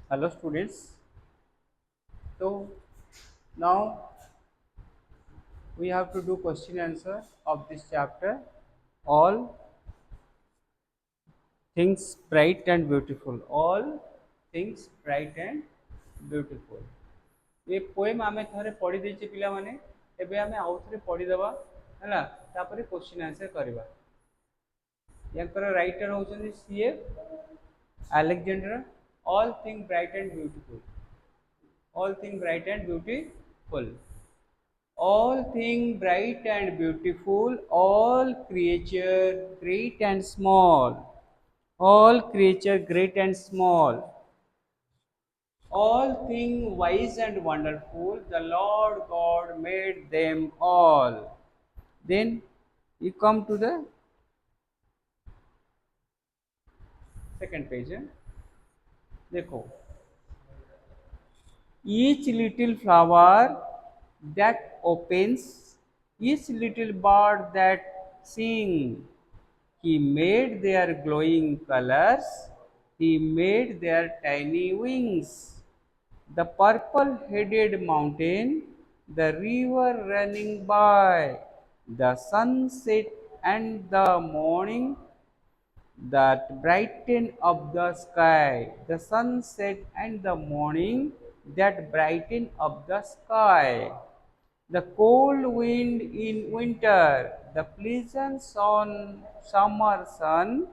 Hello students. So now we have to do question answer of this chapter. All things bright and beautiful. All things bright and beautiful. ये poem आमे थरे पढ़ी देछि पिला माने एबे आमे आउ थरे पढ़ी दबा हैला तापरे क्वेश्चन आंसर करबा याकर राइटर होचंदी C F Alexander all thing bright and beautiful all thing bright and beautiful all thing bright and beautiful all creature great and small all creature great and small all thing wise and wonderful the Lord God made them all. Then you come to the second page देखो each little flower that opens, each little bird that sings. He made their glowing colors, he made their tiny wings. The purple headed mountain, the river running by, the sunset and the morning that brighten up the sky, the sunset and the morning that brighten up the sky, the cold wind in winter, the pleasant summer sun,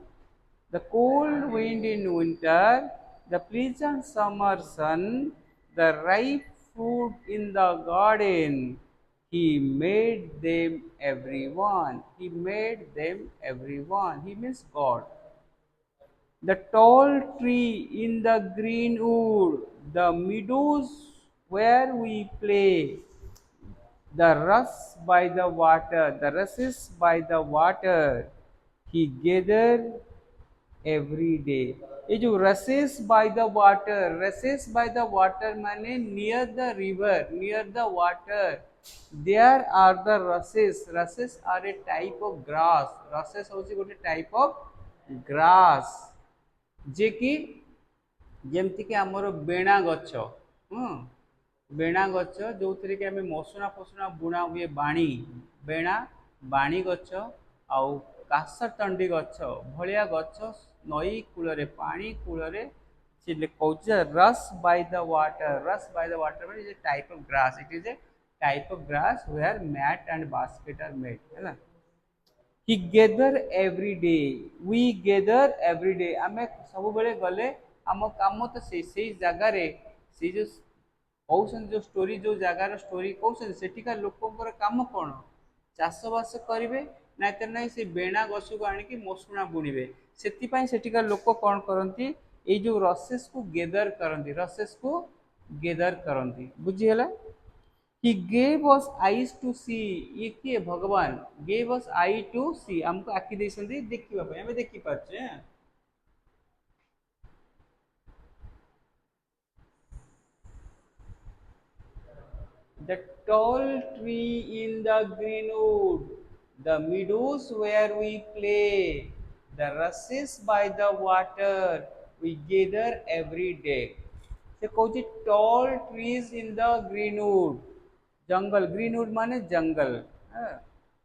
the cold wind in winter, the pleasant summer sun, the ripe fruit in the garden. He made them everyone. He made them everyone. He means God. The tall tree in the green wood, the meadows where we play, the rushes by the water, he gathered every day. ये जो rushes by the water माने near the river, near the water, there are the rushes. Rushes are a type of grass. Rushes होची गोटे type of grass. जे कि जेमती कि आमर बेणा गछ बेणा गछ जो थी कि आम मसुणा फसुणा बुणा हुए बाणी बेणा बाणी गछ आउ काशतंडी गछ भलिया गछ नई कूल पानी कूल कौच rush by the water rush by the water mean is a type of grass it is a type of grass where mat and basket are made है he gather every day we gather every day आमे सब बेले गले आम काम तो से जगार से जो कौन जो स्टोरी जो जगार स्टोरी कौन सेठिका लोकर काम कौन चाषबास करेंगे नाइतर ना से बेणा गछ को आणिकी मसुणा बुणवे से लोक कौन करती ये जो रसेस को गेदर करती रसेस को गेदर करती बुझीगला He gave us eyes to see. ये किए भगवान gave us eye to see. हमको आखि देइसंदी देखिबा पय हमें देखि पाछे The tall tree in the greenwood, the meadows where we play, the rushes by the water we gather every day. से कहूँ tall trees in the greenwood jungle greenwood माने जंगल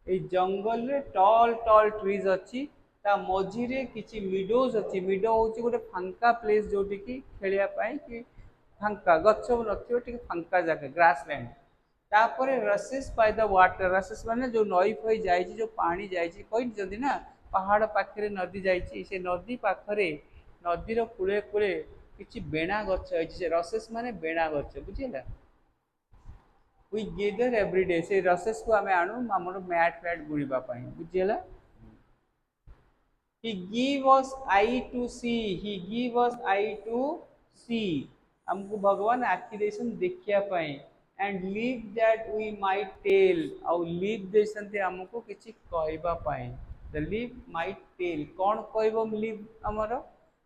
ये जंगल रे टॉल टॉल ट्रीज अच्छी ता मझिरे किछि मिडोज अच्छी मिडो होची गोटे फांका प्लेस जोटी की खेलिया पाई कि फांका गच्छ नथियो टिके फांका जगह ग्रास लैंड तापरे रसेस बाय द वाटर रसेस माने जो नई फई जाइछि जो पानी जाइछि कहि जदी ना पहाड़ पाखरे नदी जाइछि से नदी पाखरे नदीर कूले कूले किछि बेणा गच्छ अछि से रसेस माने बेणा गच्छ बुझिला we gather every day से रसेस को आमे आनु हमर मैट फैट बुणीबा पई बुझिला he give us eye to see he give us eye to see हमको भगवान आखि देसन देखिया पई and live that we might tell और live देसंते हमको किछि कहबा पई the live might tell कौन कहबो live हमर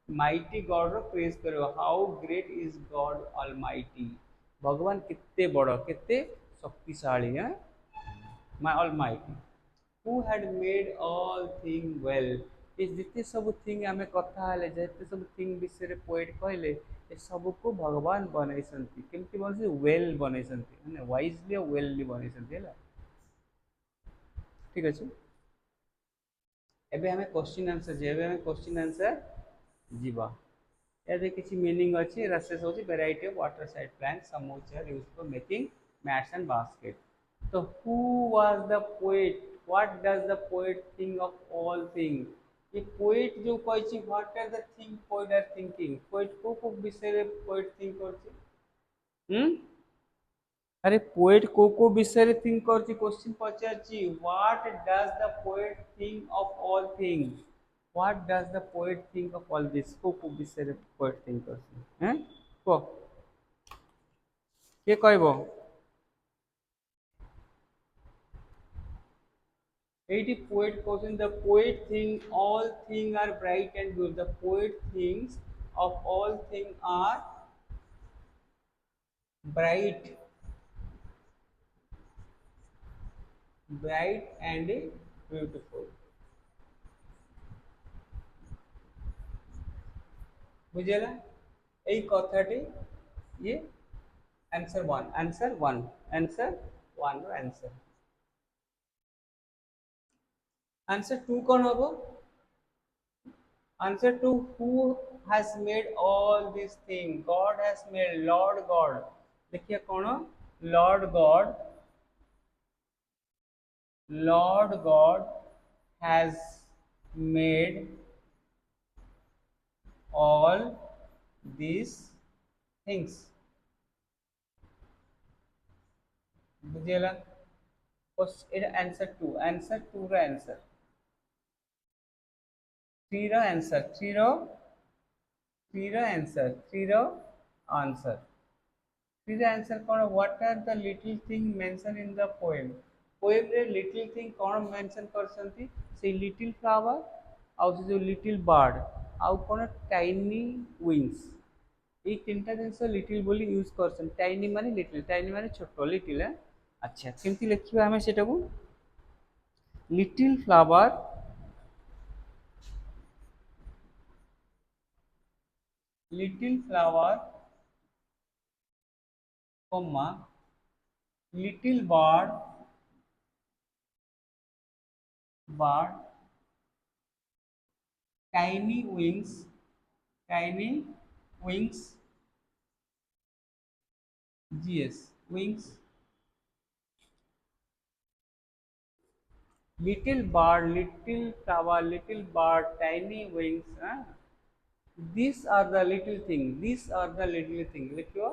mighty God रो प्रेज करो how great is God almighty भगवान कितने बड़ कितने शक्तिशाली है my almighty who had made all things well ये जिते सब थिंग आम कथा हेले जिते सब थिंग विषय पोएट कहले ए सब को भगवान बनई केमती बन वेल बनई मैंने वाइजली और वेलली बनई ठीक अच्छे एबे हमें क्वेश्चन आंसर जे एबे हमें क्वेश्चन आंसर जीवा यार किसी मीनिंग अच्छी रसेस होची variety of water side plants some which are used for making mats and basket तो who was the poet what does the poet think of all thing ये poet जो कहछि what are the thing poet are thinking poet को विषय रे poet think करछि अरे poet को विषय रे थिंक करछि क्वेश्चन पचारछि what does the poet think of all thing what does the poet think of all this को विषय रे पोएट थिंक करछि हैं को के कहबो एटी poet question the poet think all thing are bright and good the poet thinks of all thing are bright bright and beautiful बुझेला এই কথাটি ये answer one answer one answer one answer answer two कौन होबो answer two who has made all these things god has made lord god देखिए कौन lord god has made all these things बुझेला answer two रा answer three रा answer three रो answer three रा answer कौन what are the little thing mention in the poem रे little thing कौन मेंशन करसंती से लिटिल फ्लावर आउ से जो लिटिल बर्ड आउ कौन टाइनी विंग्स ये तीनटा जिनस लिटिल बोली यूज करसन टाइनी माने छोट लिटिल है अच्छा केमती लिखिबा हमें सेटा को little flower comma little bird tiny wings gs wings little bird little flower little bird tiny wings these are the little thing लिखियो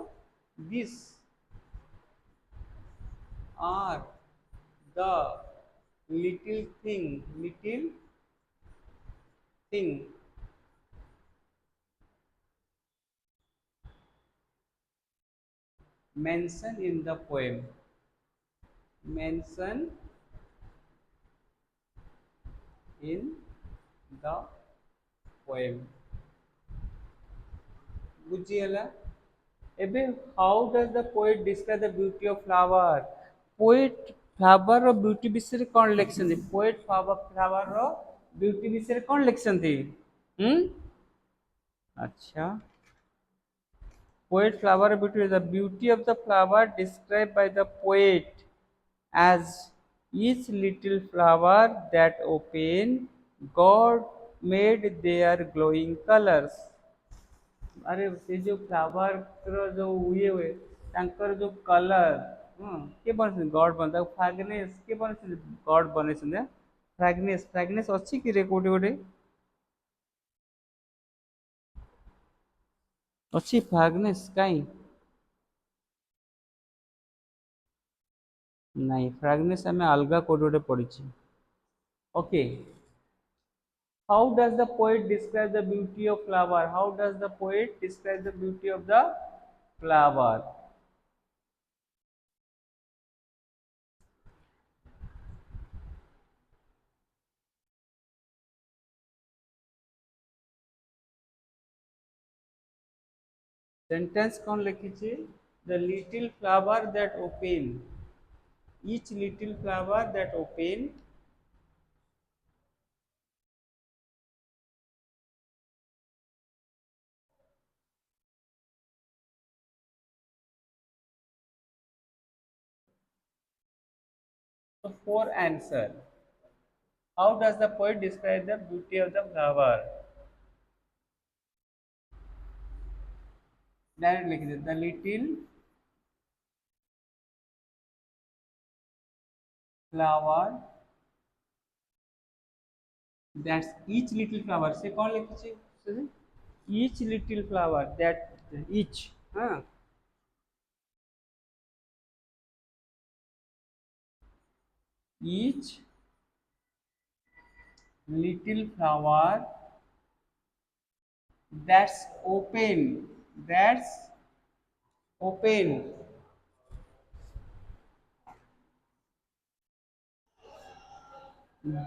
these are the little thing mentioned in the poem बुझिएला एबे how does the poet describe the beauty of flower poet flower रो beauty विषय कौन लिखछन poet flower रो beauty विषय कौन लिखछन अच्छा poet flower beauty the beauty of the flower described by the poet as each little flower that open god made their glowing colors अरे से जो फ्लावर रो जो हुए तांकर जो कलर के बन गॉड बनता फ्रेगनेंस के बन गॉड बने फ्रेगनेंस अच्छी कि रे कोटी कोटी अच्छी फ्रेगनेंस कहीं नहीं फ्रेगनेंस हमें अलग कोटी कोटी पड़ी okay how does the poet describe the beauty of flower how does the poet describe the beauty of the flower sentence कौन लिखी थी the little flower that open each little flower that open So for answer, how does the poet describe the beauty of the flower? Direct लिख दे, the little flower, that's each little flower से कौन लिखे छे? Each little flower, that each, हाँ, each little flower that's open, that's open,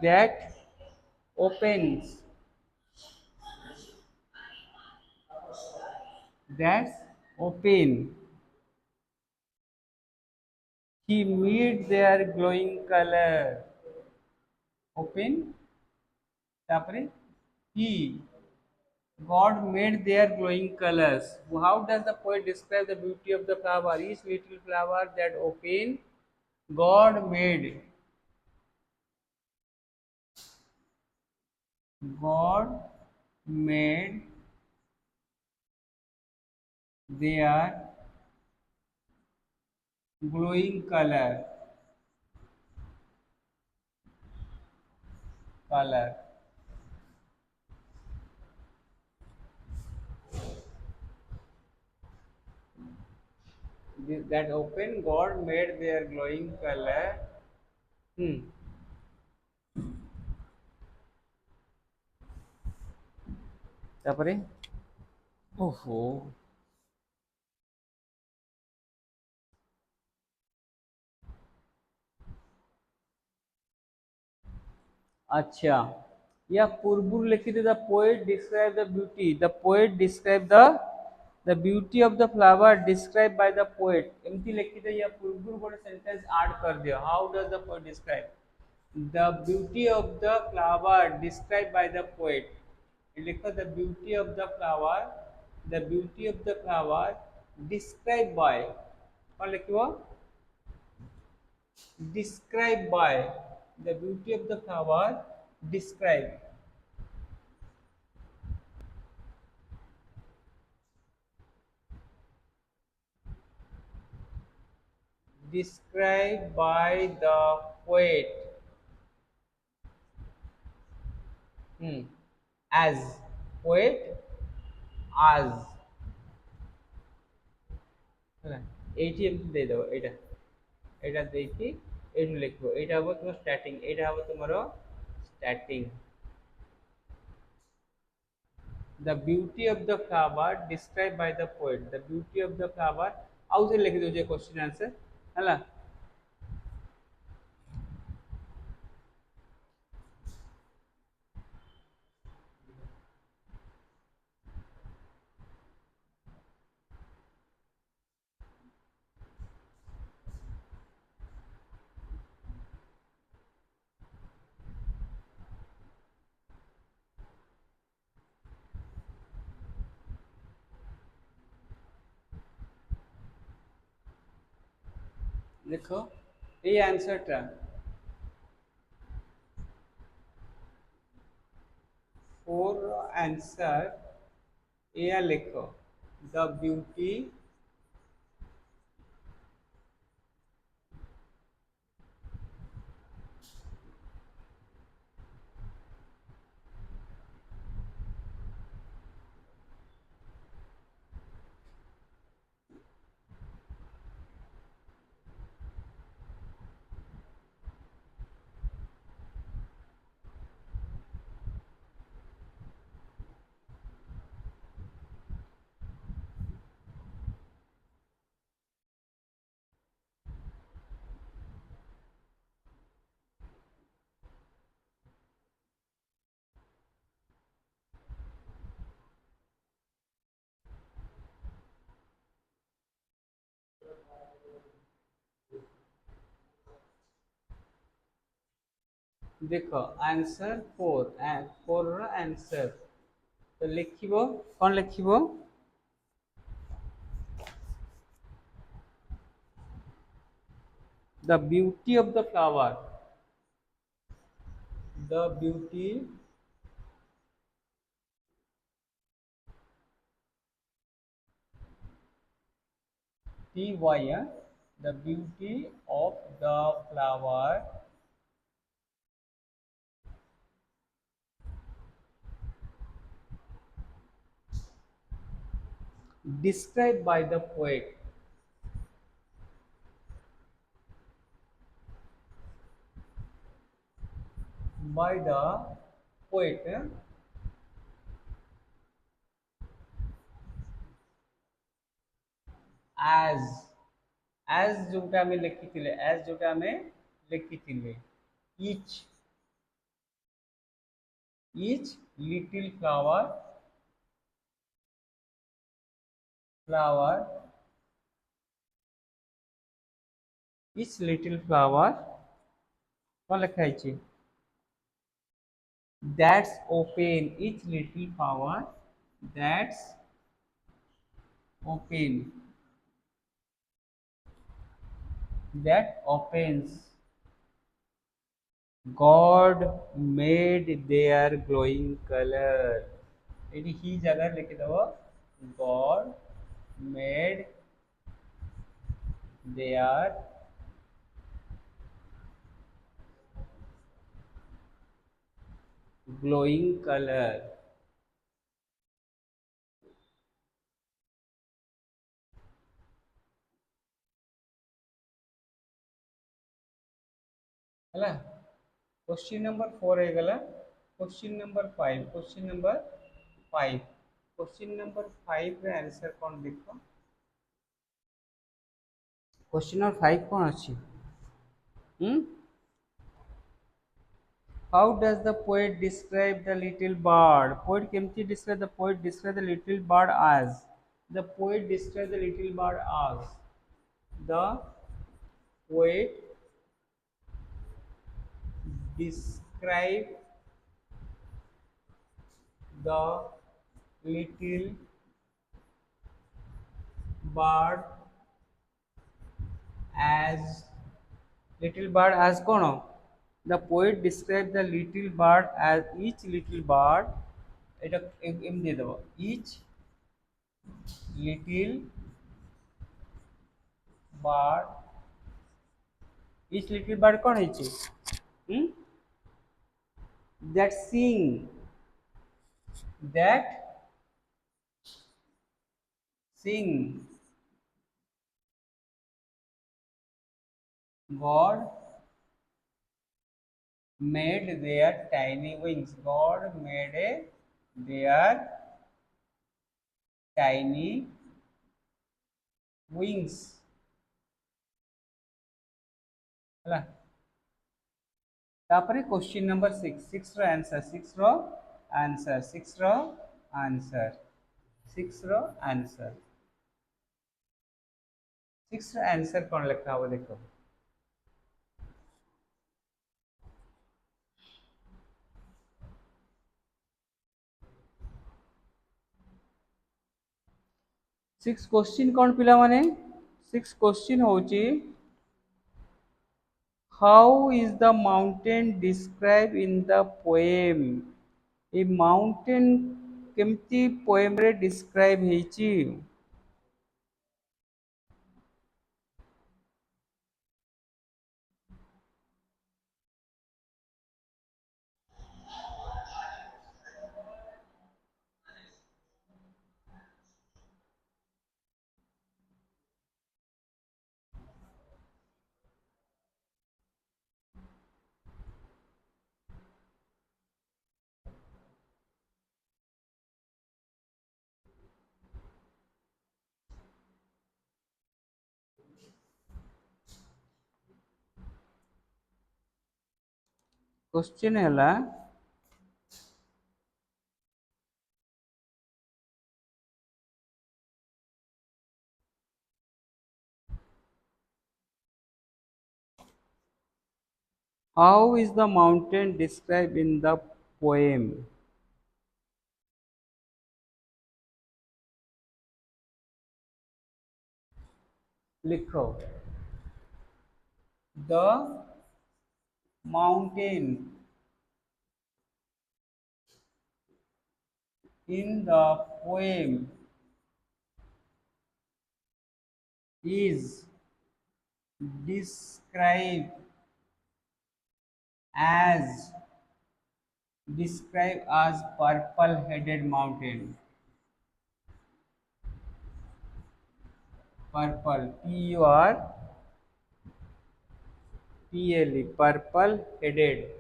that opens, that's open, he made their glowing color, open, তারপরে he, God made their glowing colors. How does the poet describe the beauty of the flower? Each little flower that open, God made their glowing color. That open, God made their glowing color. Hmm. তারপরে ওহো, अच्छा, या पूर्वुर लिखित the poet describe the beauty, the poet describe the beauty of the flower describe by the poet, एमती लिखित या पूर्वुर गोटे सेंटेंस ऐड कर दियो, how does the poet describe the beauty of the flower describe by the poet, लिखो the beauty of the flower, the beauty of the flower describe by, कौन लिखिबो, described by, the beauty of the flower described, described by the poet, as, poet as, এইটি এমনি দিয়ে দেবো, এটা দেখি, এইটু লিখবো, এইটা হবে তোমার স্টার্টিং, এইটা হবে তোমার starting, the beauty of the flower described by the poet, the beauty of the flower, ଆଉ ଥରେ ଲେଖି ଦଉଛି क्वेश्चन आंसर ହେଲା। দেখো এই आंसरটা, ফোর आंसर এয়া লেখো, the beauty देख आंसर फोर, फोर आंसर तो लिखिबो, कौन लिखिबो, the beauty of the flower, the beauty ty, the beauty of the flower described by the poet, by the poet as जोटा आम लिखी as जोटा आम लिखी each little flower each little flower कौन लिखा है that's open, each little flower that's open, that opens, God made their glowing color. एटी ही जगह लिखि दबो God made their glowing color. है क्वेश्चन नंबर 4 है गला question number 5 question number 5 question number 5 रे आंसर कौन देखो क्वेश्चन नंबर 5 कौन अच्छी how does the poet describe the little bird poet केमती describe the poet describe the little bird as the poet describe the little bird as the poet describe the little bird as कौन the poet described the little bird as each little bird এটা M দিয়ে দেব each little bird कौन है that that sing God made their tiny wings. God made their tiny wings. ହେଲା तापरे question number 6 रो answer 6 रो answer 6 रो answer 6 रो answer 6 रो answer कौन लिखा हो देखो सिक्स क्वेश्चन कौन पिला माने सिक्स क्वेश्चन होची how is the mountain described in the poem a mountain केमती पोएम रे डिस्क्राइब हेची क्वेश्चन हैला how is the mountain described in the poem लिखो The mountain in the poem is described as purple headed mountain. Purple, P-U-R-P-L-E, purple headed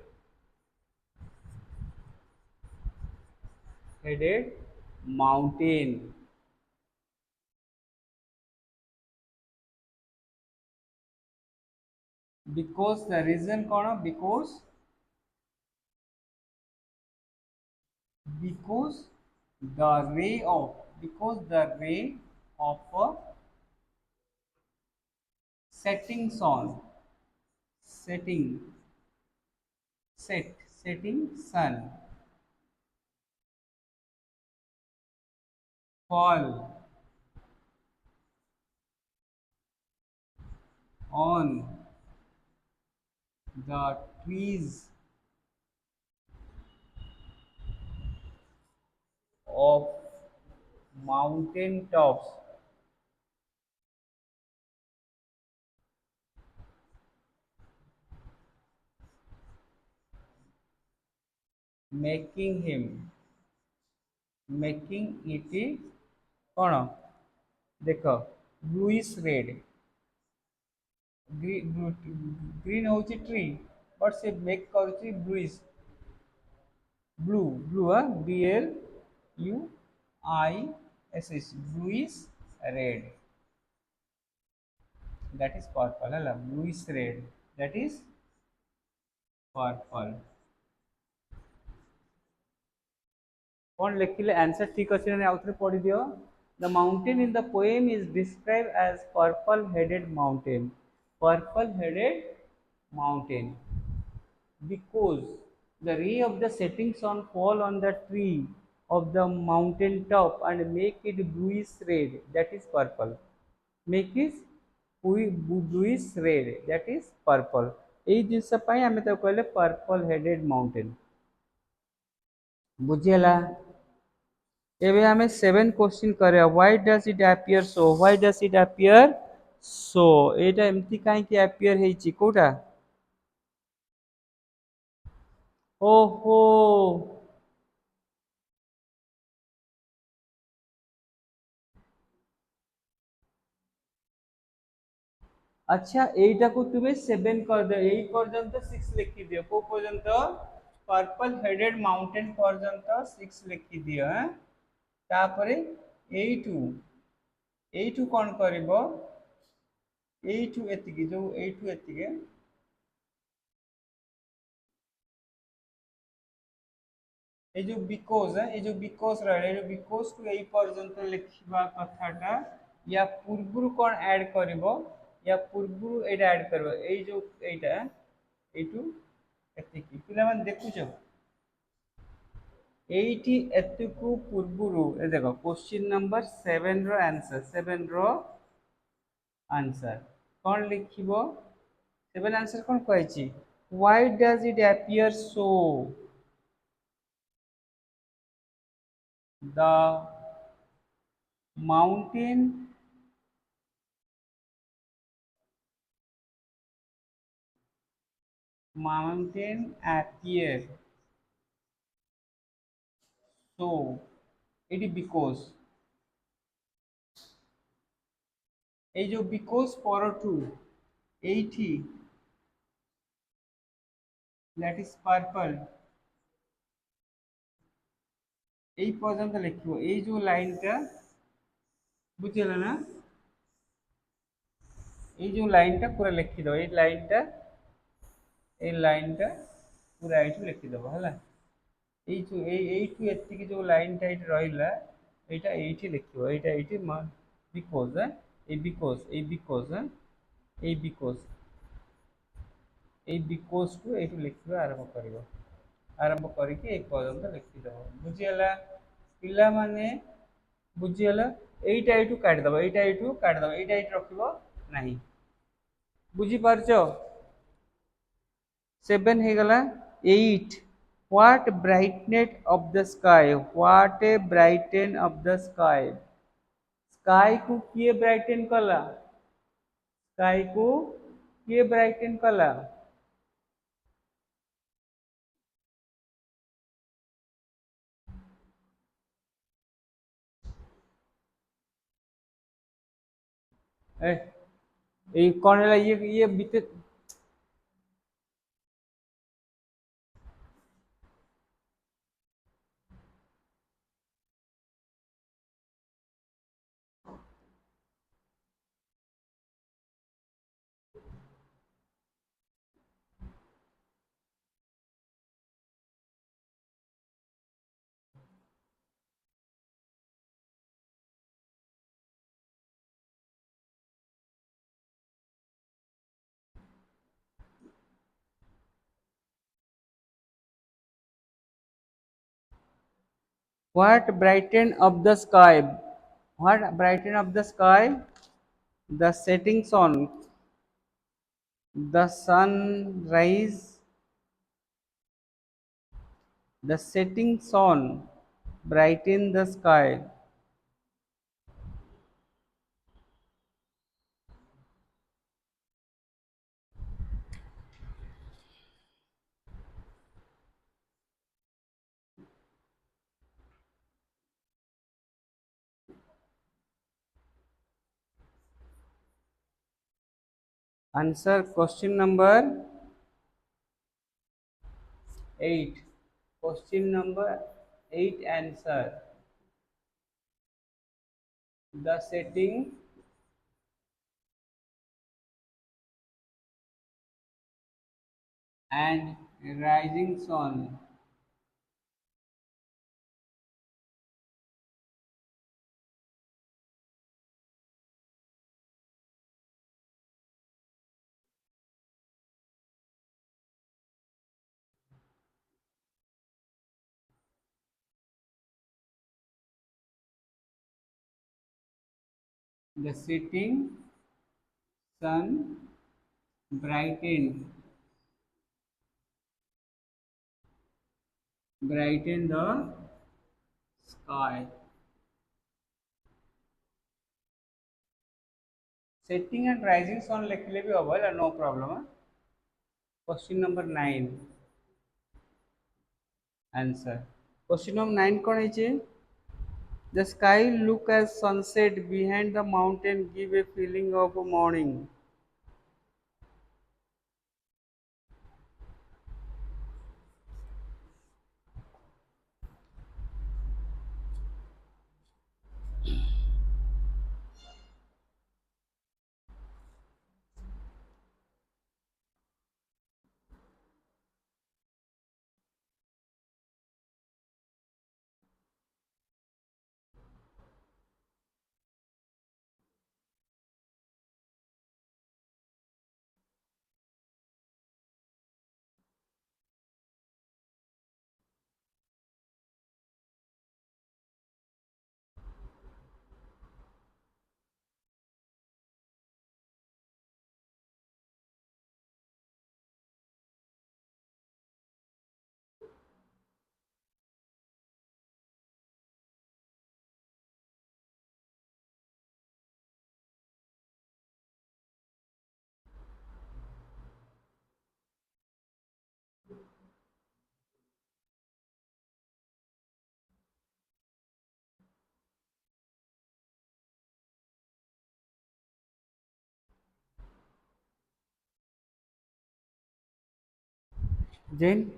mountain. Because the reason कौन? Because the ray of a setting sun, setting setting sun fall on the trees of mountain tops, making him making it कौन देख bluish red green हूँ tree but से make कर bluish blue BLUISH bluish red that is purple है bluish red that is purple कौन लिखिले answer ठीक अच्छे ना आउथरे पढ़ी दियो the mountain in the poem is describe as purple headed mountain because the ray of the setting sun fall on the tree of the mountain top and make it bluish red that is purple make it bluish red that is purple এই ଜିନିଷ ପାଇଁ ଆମେ ତାକୁ କହିଲେ purple headed mountain बुझीगला एबे हमें 7 question करे why does it appear सो एटा एमती काहे कि अपीयर हेची कोटा ओहो अच्छा एटा को तुम्हें 7 कर दे यही पर्यंत 6 लिखि दियो को पर्यंत पर्पल हेडेड माउंटेन पर्यंत 6 लिखि दियो हैं तापरे एठू कौन करिवो एठू एतिकी जो एठू एतिके ए जो बिकॉज है ए जो बिकॉज रहे ए बिकॉज टू एई पर्यंत लिखिबा कथाटा या पूर्वरु कौन ऐड करिवो या पूर्वरु एटा ऐड करबो ए जो एटा एठू एतिकी पिला मान देखुछो एटी एतकु पूर्वरु ए देखो क्वेश्चन नंबर 7 रो आंसर कौन लिखिबो 7 आंसर कौन कहछि why does it appear so the mountain appear so it is because এই যে because for to 80 that is purple এই পর্যন্ত লিখবো এই যে লাইনটা বুঝলে না এই যে লাইনটা পুরো লিখি দাও এই লাইনটা পুরো এইটু লিখি দেবো হলা এইটু এতিকি যে লাইনটা এইটা রহিলা এইটা এইটি লিখিব এইটা এইটি বিকজ এই বিকজ টু এইটু লিখিবা आरंभ करके एक पर्यंत लिखिदेव बुझीगला पिला माने बुझीगला एटा एटू काट दबो एटा एटू रखिबो नाही बुझी पारछो 7 ହେଇଗଲା 8 what brightness of the sky what a brighten of the sky को किए ब्राइटन कला स्काई को किए ब्राइटन कला कौन है ये बीते what brighten of the sky what brighten of the sky the setting sun the sunrise the setting sun brighten the sky answer question number 8 question number 8 answer the setting and rising sun the setting sun brighten the sky setting and rising sun लिखले भी हबो no problem question number 9 answer question number 9 कौन है the sky look as sunset behind the mountain give a feeling of morning then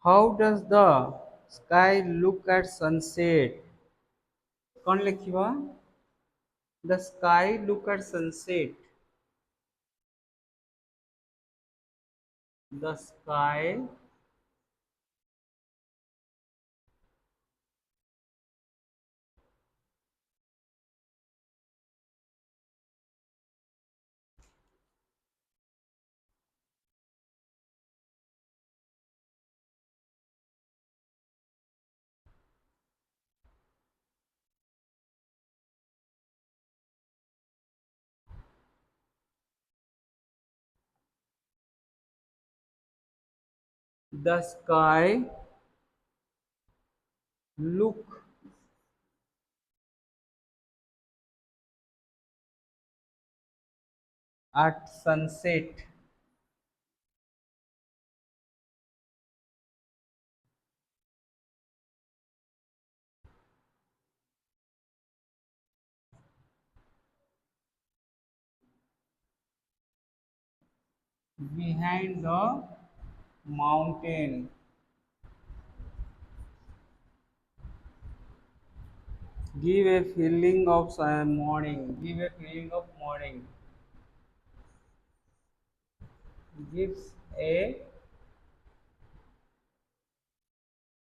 How does the sky look at sunset? कौन लिखिबा? The sky look at sunset. The sky the sky look at sunset behind the mountain. Give a feeling of morning. Give a feeling of morning. Gives a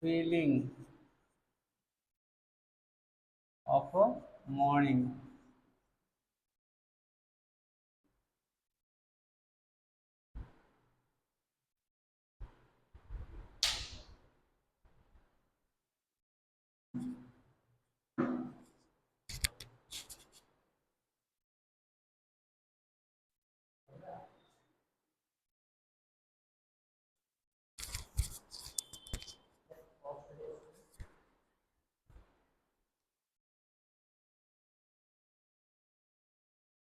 feeling of a morning.